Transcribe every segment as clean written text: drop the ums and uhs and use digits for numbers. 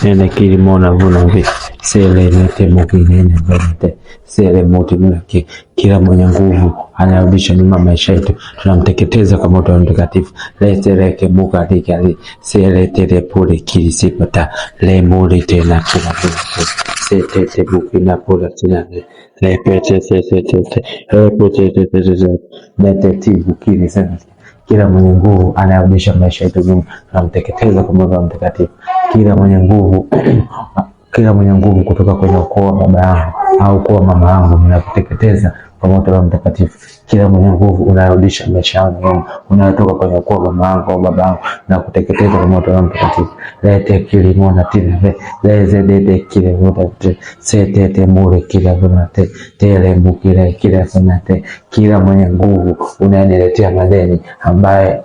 nene kili mona vuna vi sele nete muki nene venete sele muti mwaki. Kila mwenye nguvu anarudisha nyuma maisha yetu, tunamteketeza kwa moto wa mtakatifu. Letereke muka dikali sele tere pole kili sipata le muri tena kuna kuna sete buki na pole tena le pete netetivu kili sana. Kila mwenye nguvu anarudisha maisha yetu, tunamteketeza kwa moto wa mtakatifu. Kila mwenye nguvu kutoka kwenye ukoo wa baba yangu au ukoo wa mama yangu, ninakuteketeza kwa moto wa mtakatifu. Kila mwenye nguvu unarudisha maisha yangu, unatoka kwenye ukoo wa mama yangu au baba yangu, na kuteketeza kwa moto wa mtakatifu. Lete kilimona tile leze dede kile wote sete mure kila vonate tele mukile kila sanate. Kila mwenye nguvu unaniletea madeni ambaye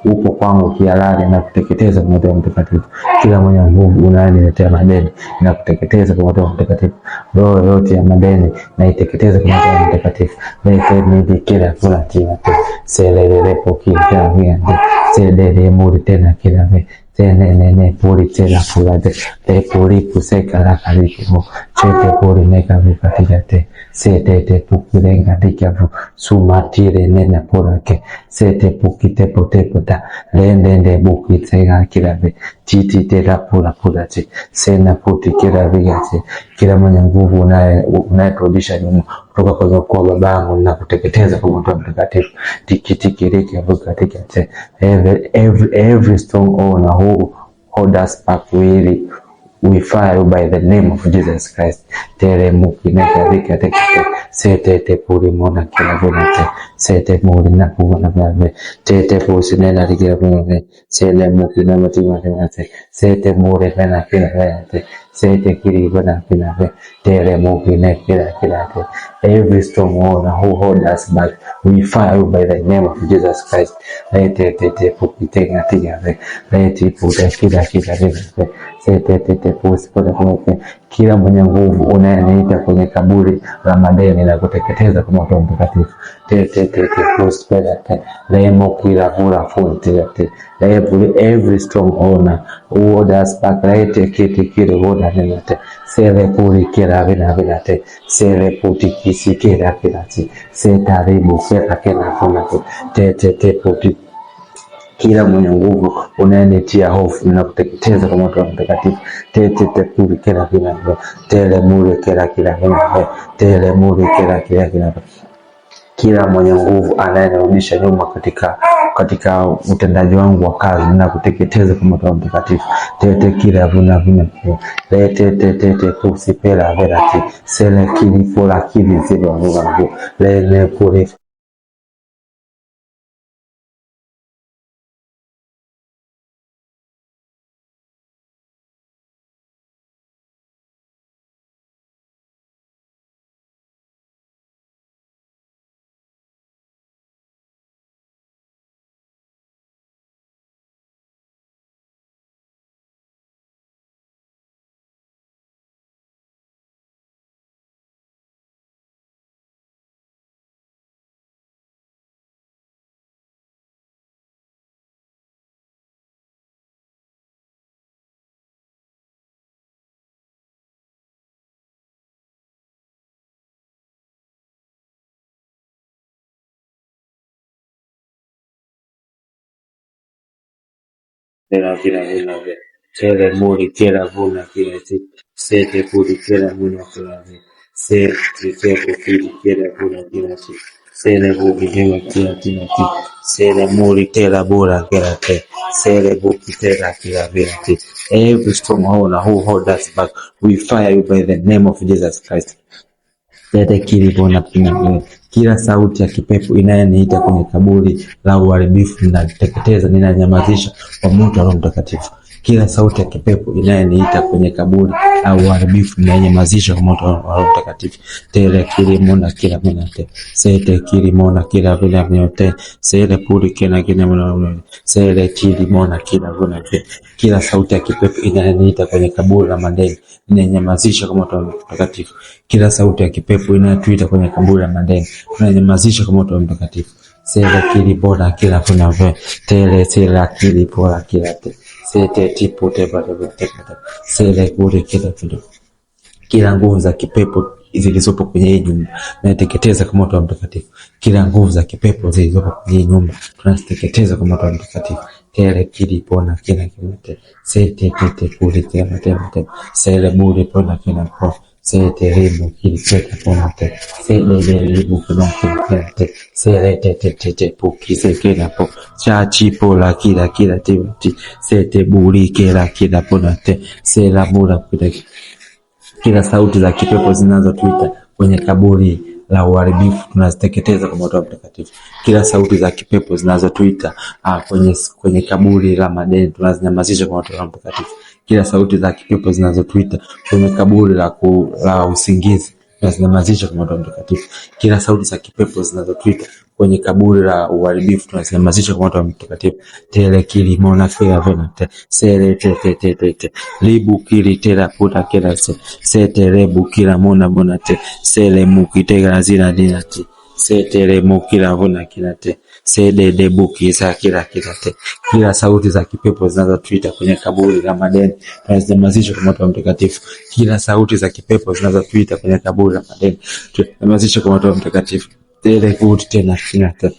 upo kwangu kihalali, na kuteketeza kwa moto wa mtakatifu. Kila mwenye nguvu unaniletea madeni na kuteketeza kwa moto wa mtakatifu. Roho yote ya madeni na iteketeze kwa moto wa mtakatifu. Lete midi kila fulatina selelepo kila ngende sedele muri tena kila ve nene puri tela fulade te puri puseka la karibu chete puri neka vukatigate sete te pukirenga dikavu sumatire nena porake sete pukite potepota lende bukitega kilave titi tela pula chi sena puti kila vigate. Kila mwenye nguvu unayeturudisha nyuma kutoka kwenye ukoo wa babangu na kuteketeza kwa moto wa mtakatifu. Tikiriki vukatigate every strong owner who hold us back, we fire by the name of Jesus Christ. Tere muki neka vika tekete sete te puri mona kila vonate sete muri na kuwana vave tete pusi nena ligira vonate sele muki na matima vonate sete muri vena kila vonate sete kiri vena kila ve tere muki neka kila te. Every strong owner who hold us back, we fire by the name of Jesus Christ. Lete te puki tenga tiga ve lete puta kila ve sete pusi pole pole. Kila mwenye nguvu unayeniita kwenye kaburi la madeni na kuteketeza kwa moto wa mtakatifu. Pusi pole lemo kila vura funti every strong owner who hold us back, lete kiti kile voda nenate sele puri kila vinate sele puti kisi kila ti seta ribu kila funate te puti. Kila mwenye nguvu unayenitia hofu na kuteketeza kwa moto wa mtakatifu. Tete puri kila vinavyo tele muri kila vinavyo tele muri kila vinavyo. Kila mwenye nguvu anayenirudisha nyuma katika utendaji wangu wa kazi na kuteketeza kwa moto wa mtakatifu. Tete kila vinavyo tete pusi pela verati sele kili fola kili zero vinavyo lele puri. Kila vinavyo tele muri kila vuna kila ti sete puri kila vuna kila vi sete puri kila vuna kila ti sele buki kila ti sele muri kila bura kila te sele buki kila vina ti. Every strong owner who hold us back, we fire you by the name of Jesus Christ. Tete kilibona pinagwe. Kila sauti ya kipepo inayeniita kwenye kaburi la uharibifu ninateketeza, ninanyamazisha kwa moto wa Roho Mtakatifu. Kila sauti ya kipepo inayeniita kwenye kaburi la uharibifu ninanyamazisha kwa moto wa Roho Mtakatifu. Tele kilimona kila minate sete kilimona kila vinavyote sele puri kila mwana sele kilimona kila vinavyote. Kila sauti ya kipepo inayeniita kwenye kaburi la madeni ninanyamazisha kwa moto wa Roho Mtakatifu. Kila sauti ya kipepo inayotuita kwenye kaburi la madeni tunanyamazisha kwa moto wa Mtakatifu. Sele kilibona kila vinavyo tele sele kilibona kila te sete tipo teba sele bure kila nguvu za kipepo zilizopo kwenye hii nyumba tunateketeza kwa moto wa mtakatifu. Kila nguvu za kipepo zilizopo kwenye hii nyumba tunaziteketeza kwa moto wa mtakatifu. Tele kili pona kila kimete sete tete bure teba sele bure pona kila po sete ribu kili tete pona te sele ribu pona kila te sele tete puki sekela po chachi pola kila tibati sete bure kila pona te sela bura kila kila sauti za kipepo zinazotuita kwenye kaburi la uharibifu tunaziteketeza kwa moto wa mtakatifu. Kila sauti za kipepo zinazotuita kwenye kaburi la madeni tunazinyamazisha kwa moto wa mtakatifu. Kila sauti za kipepo zinazotuita kwenye kaburi la usingizi tunazinyamazisha kwa moto wa mtakatifu. Kila sauti za kipepo zinazotuita kwenye kaburi la uharibifu tunazinyamazisha kwa moto wa mtakatifu. Tele kili mona fea venate sele tete libu kili tela puta kila sete rebu kila mona te sele mukitega zina dinati sete rebu kila vuna kinate sede debu kisa kila te. Kila sauti za kipepo zinazotuita kwenye kaburi la madeni tunazinyamazisha kwa moto wa mtakatifu. Kila sauti za kipepo zinazotuita kwenye kaburi la madeni tunazinyamazisha kwa moto wa mtakatifu. Tele kuti tena kinate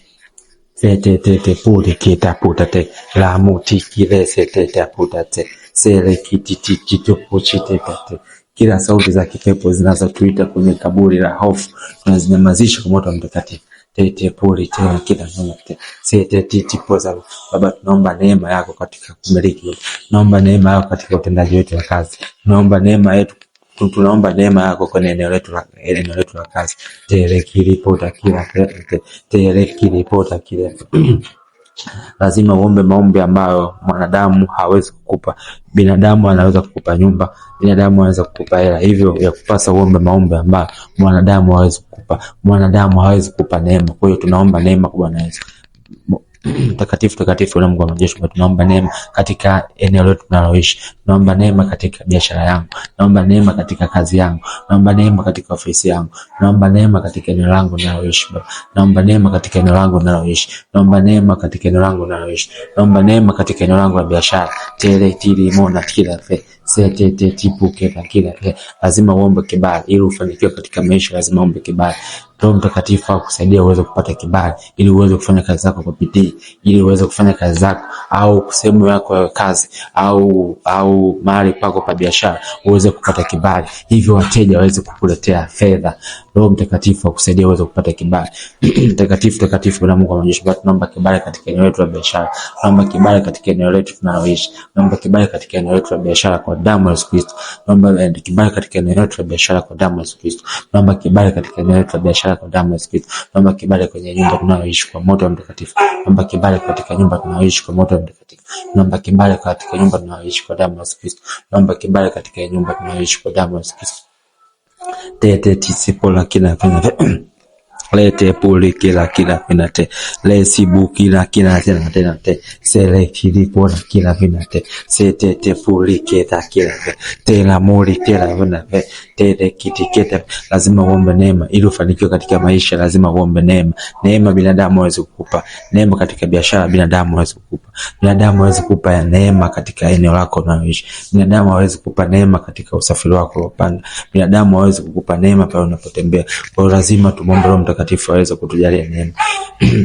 sete puri kita putate la muti kile sete putate sele kititi kitupuchite tate. Kila sauti za kipepo zinazotuita kwenye kaburi la hofu tunazinyamazisha kwa moto wa mtakatifu. Tete puri tena kila nyote sete titi poza. Baba, tunaomba neema yako katika kumiliki, tunaomba neema yako katika utendaji wetu wa kazi, tunaomba neema yetu, tunaomba neema yako kwenye eneo letu la kazi. Tele kilipota kile lazima uombe maombi ambayo mwanadamu hawezi kukupa. Binadamu anaweza kukupa nyumba, binadamu anaweza kukupa hela, hivyo ya kupasa uombe maombi ambayo mwanadamu hawezi kukupa. Mwanadamu hawezi kukupa neema. Kwa hiyo tunaomba neema kwa Bwana Yesu. Takatifu na Mungu wa majeshi, tunaomba neema katika eneo letu tunaloishi. Naomba neema katika biashara yangu, naomba neema katika kazi yangu, naomba neema katika ofisi yangu, naomba neema katika eneo langu ninaloishi. Naomba neema katika eneo langu ninaloishi, naomba neema katika eneo langu ninaloishi, naomba neema katika eneo langu la biashara. Tele tili mona kila fe sete tipu kila. Lazima uombe kibali ili ufanikiwe katika maisha. Lazima uombe kibali. Roho Mtakatifu akusaidia uweze kupata kibali ili uweze kufanya kazi zako kwa bidii, ili uweze kufanya kazi zako au sehemu yako ya kazi au mahali pako pa biashara uweze kupata kibali, hivyo wateja waweze kukuletea fedha. Roho Mtakatifu akusaidia uweze kupata kibali. Takatifu na Mungu wa majeshi, tunaomba kibali katika eneo letu la biashara, tunaomba kibali katika eneo letu tunaloishi, tunaomba kibali katika eneo letu la biashara kwa damu ya Yesu Kristo, tunaomba kibali katika eneo letu la biashara kwa damu ya Yesu Kristo, tunaomba kibali katika eneo letu la biashara kwa damu ya Yesu Kristo, tunaomba kibali kwenye nyumba tunayoishi kwa moto wa mtakatifu, tunaomba kibali katika nyumba tunayoishi kwa moto wa mtakatifu, tunaomba kibali katika nyumba tunayoishi kwa damu ya Yesu Kristo, tunaomba kibali katika nyumba tunayoishi kwa damu ya Yesu Kristo. Tete tisipola kila lete puli kila vinate lesibu kila tena sele kilipona kila vinate sete puli kila tena mori kila vinate tele kitikete. Lazima uombe neema ili ufanikiwe katika maisha. Lazima uombe neema binadamu hawezi kukupa neema katika biashara. Binadamu hawezi kukupa, binadamu hawezi kukupa neema katika eneo lako unaloishi. Binadamu hawezi kukupa neema katika usafiri wako unaopanda. Binadamu hawezi kukupa neema pale unapotembea. Kwa lazima tumuombe Roho Mtakatifu aweze kutujalia neema.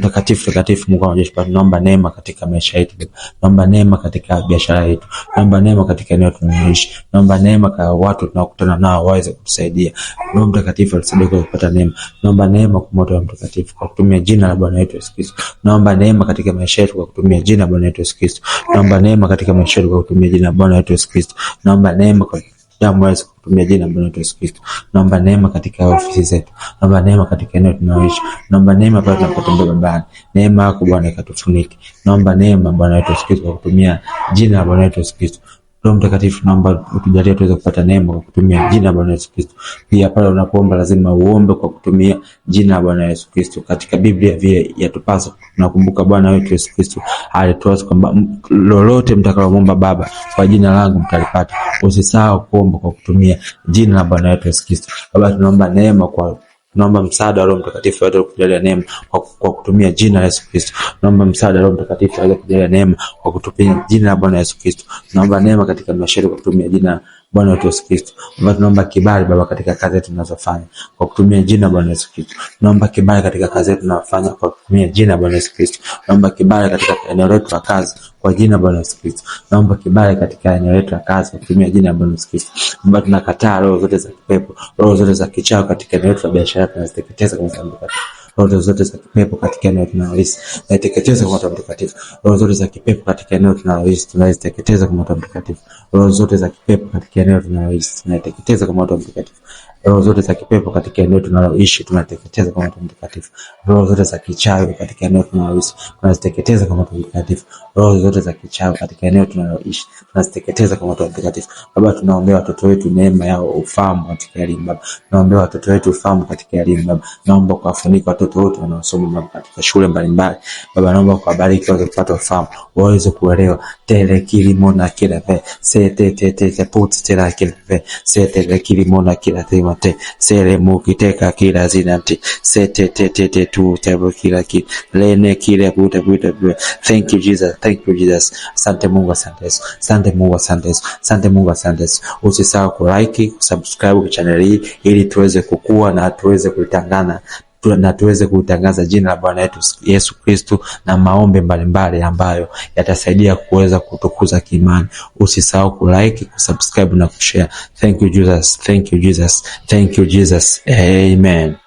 Takatifu Mungu wa majeshi, tunaomba neema katika maisha yetu, tunaomba neema katika biashara yetu, tunaomba neema katika eneo tunaloishi, tunaomba neema kwa watu tunaokutana nao waweze kutusaidia. Roho Mtakatifu atusaidie kupata neema. Tunaomba neema kwa moto wa mtakatifu kwa kutumia jina la Bwana wetu Yesu Kristo. Tunaomba neema katika maisha yetu kwa kutumia jina la Bwana wetu Yesu Kristo. Tunaomba neema katika maisha yetu kwa kutumia jina la Bwana wetu Yesu Kristo. Tunaomba neema kwa damu ya Yesu kutumia jina la Bwana wetu Yesu Kristo. Naomba neema katika ofisi zetu, naomba neema katika eneo tunaoishi, naomba neema pale tunapotembea barabarani. Neema yako Bwana ikatufunike. Naomba neema Bwana wetu Yesu Kristo kwa kutumia jina la Bwana wetu Yesu Kristo. Roho Mtakatifu, naomba utujalie tuweze kupata neema kwa kutumia jina la Bwana Yesu Kristo. Pia pale unapoomba lazima uombe kwa kutumia jina la Bwana Yesu Kristo. Katika Biblia vile yatupasa tunakumbuka Bwana wetu Yesu Kristo alituasa kwamba lolote mtakalomuomba Baba kwa jina langu mtalipata. Usisahau kuomba kwa kutumia jina la Bwana wetu Yesu Kristo. Baba, tunaomba neema kwa Tunaomba msaada wa Roho Mtakatifu aweze kutujalia neema kwa kutumia jina la Yesu Kristo. Tunaomba msaada wa Roho Mtakatifu aweze kutujalia neema kwa kutumia jina la Bwana Yesu Kristo. Tunaomba neema katika maisha yetu kwa kutumia jina Bwana wetu Yesu Kristo. Tunaomba kibali Baba katika kazi zetu tunazofanya kwa kutumia jina Bwana Yesu Kristo. Tunaomba kibali katika kazi zetu tunazofanya kwa kutumia jina Bwana Yesu Kristo. Tunaomba kibali katika eneo letu la kazi kwa jina Bwana Yesu Kristo. Tunaomba kibali katika eneo letu la kazi kwa kutumia jina Bwana Yesu Kristo. Tunaomba tunakataa roho zote za kipepo, roho zote za kichawi katika eneo letu la biashara tunaziteketeza kwa sababu roho zote za kipepo katika eneo tunaloishi tunaziteketeza kwa moto mtakatifu. Roho zote za kipepo katika eneo tunaloishi tunaziteketeza kwa moto mtakatifu. Roho zote za kipepo katika eneo tunaloishi tunaziteketeza kwa moto mtakatifu. Roho zote za kipepo katika eneo tunaloishi tunaziteketeza kwa moto mtakatifu. Roho zote za kichawi katika eneo tunaloishi tunaziteketeza kwa moto mtakatifu. Roho zote za kichawi katika eneo tunaloishi tunaziteketeza kwa moto mtakatifu. Baba, tunaombea watoto wetu neema yao, ufahamu katika elimu Baba. Tunaombea watoto wetu ufahamu katika elimu Baba. Naomba kuwafunika watoto wote wanaosoma katika shule mbalimbali Baba. Naomba kuwabariki waweze kupata ufahamu, waweze kuelewa tele kilimo na kila ve sete put tela kila ve sete kilimo na kila temate sele mukiteka kila zinati sete tu table kila kila lene kila buta. Thank you Jesus, thank you Jesus. Asante Mungu, asante Yesu, asante Mungu, asante Yesu, asante Mungu, asante Yesu. Usisahau ku like, subscribe kwa channel hii ili tuweze kukua na tuweze kuitangana na tuweze kutangaza jina la Bwana wetu Yesu Kristo na maombi mbalimbali ambayo yatasaidia kuweza kutukuza kiimani. Usisahau ku like, kusubscribe na kushare. Thank you Jesus, thank you Jesus, thank you Jesus. Amen.